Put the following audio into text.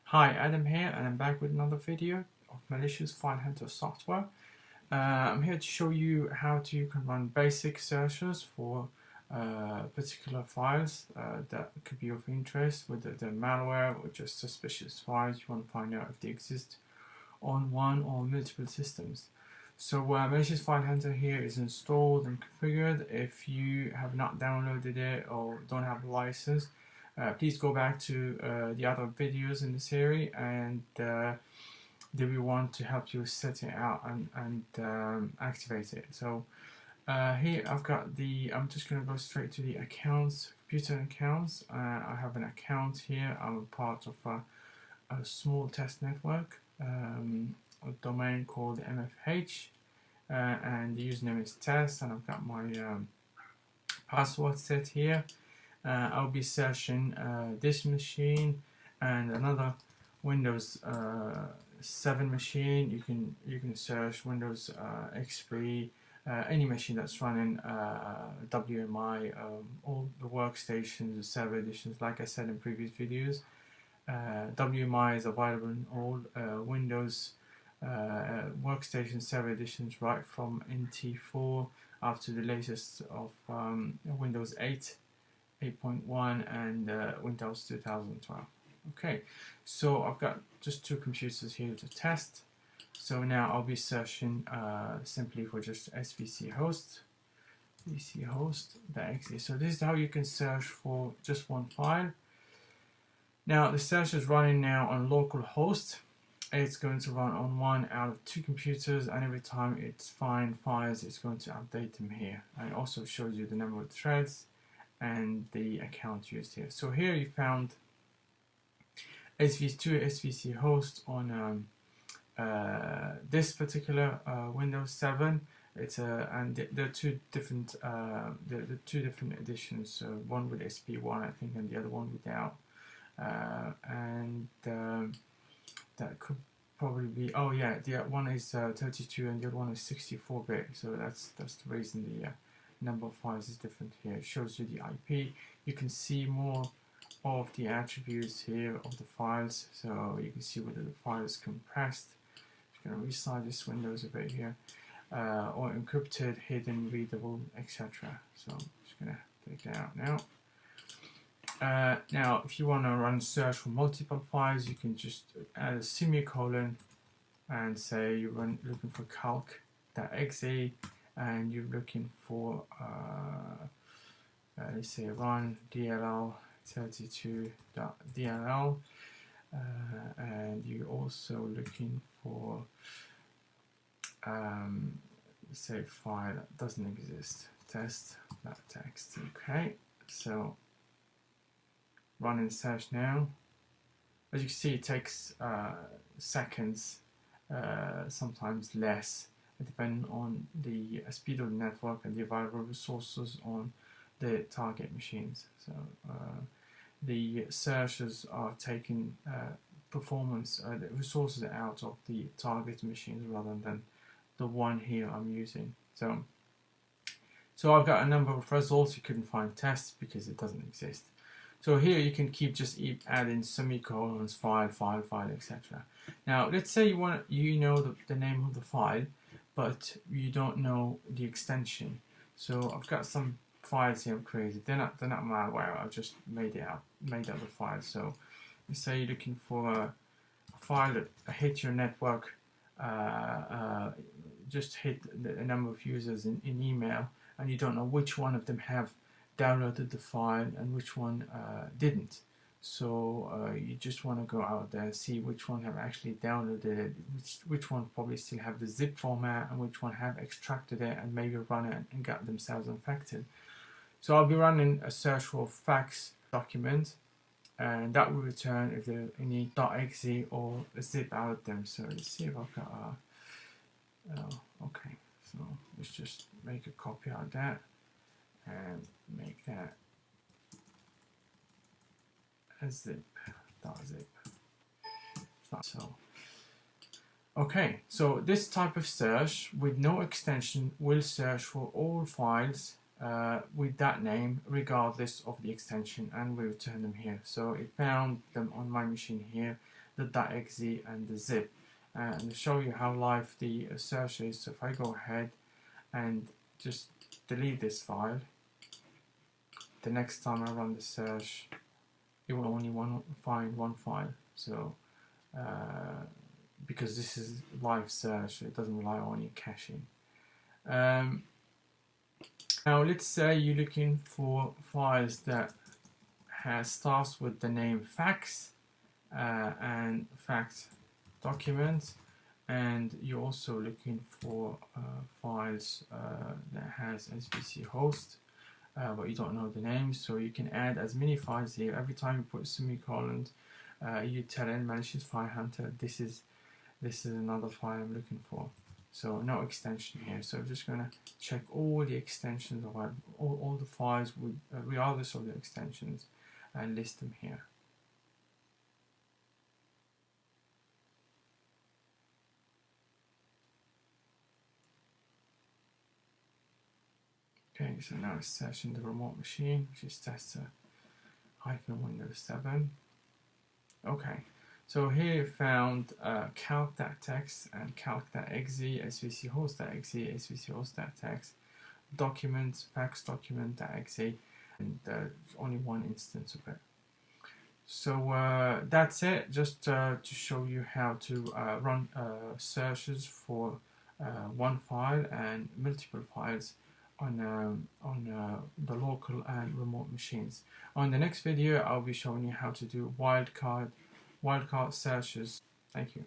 Hi, Adam here, and I'm back with another video of malicious file hunter software. I'm here to show you how you can run basic searches for particular files that could be of interest, whether they're malware or just suspicious files. You want to find out if they exist on one or multiple systems. So malicious file hunter here is installed and configured. If you have not downloaded it or don't have a license, please go back to the other videos in the series, and they will want to help you set it out and activate it. So here I've got I'm just going to go straight to the accounts, computer accounts. I have an account here. I'm a part of a small test network, a domain called MFH, and the username is test, and I've got my password set here. I'll be searching this machine and another Windows 7 machine. You can search Windows XP, any machine that's running WMI, all the workstations, the server editions. Like I said in previous videos, WMI is available in all Windows workstation server editions, right from NT4 up to the latest of Windows 8. 8.1 and Windows 2012. Okay, so I've got just two computers here to test. So now I'll be searching simply for just svc host, vchost.exe. So this is how you can search for just one file. Now the search is running now on local host. It's going to run on one out of two computers, and every time it's finds files, it's going to update them here. And it also shows you the number of threads and the account used here. So here you found svc host on this particular Windows 7. It's and there are two different editions. One with SP1, I think, and the other one without. That could probably be. Oh yeah, the one is 32 and the other one is 64-bit. So that's the reason the number of files is different here. It shows you the IP. You can see more of the attributes here of the files, so you can see whether the file is compressed. I'm going to resize this Windows a bit here, or encrypted, hidden, readable, etc. So I'm just going to take that out now. Now, if you want to run search for multiple files, you can just add a semicolon and say you're looking for calc.exe, and you're looking for let's say run dll 32.dll, and you're also looking for let's say file that doesn't exist, test.txt. Okay, so run and search now. As you can see, it takes seconds, sometimes less, depending on the speed of the network and the available resources on the target machines. So the searches are taking performance, the resources out of the target machines rather than the one here I'm using. So I've got a number of results. You couldn't find tests because it doesn't exist. So here you can keep adding semicolons, file, etc. Now let's say you know the name of the file, but you don't know the extension. So I've got some files here I've created. They're not malware. I've just made up the file. So let's say you're looking for a file that hit your network, just hit a number of users in email, and you don't know which one of them have downloaded the file and which one didn't. So you just want to go out there and see which one have actually downloaded it, which one probably still have the zip format, and which one have extracted it and maybe run it and got themselves infected. So I'll be running a search for fax document, and that will return if there are any .exe or a zip out of them. So let's see if I've got okay, so let's just make a copy out of that and make that a zip. So okay, so this type of search with no extension will search for all files with that name regardless of the extension, and we return them here. So it found them on my machine here. the .exe and the zip, and show you how live the search is. So if I go ahead and just delete this file, the next time I run the search, it will only find one file. So because this is live search, it doesn't rely on any caching. Now let's say you're looking for files that starts with the name fax and fax documents, and you're also looking for files that has SVC host, but you don't know the name, so you can add as many files here. Every time you put semicolons, you tell it malicious file hunter, this is another file I'm looking for. So no extension here. So I'm just going to check all the extensions of all the files with regardless of the extensions, and list them here. Okay, so now it's searching the remote machine, which is tester-Windows 7. Okay, so here you found calc.txt and calc.exe, svc host.exe, svc host.txt, documents, fax document.exe, and only one instance of it. So that's it, just to show you how to run searches for one file and multiple files on the local and remote machines. On the next video, I'll be showing you how to do wildcard searches. Thank you.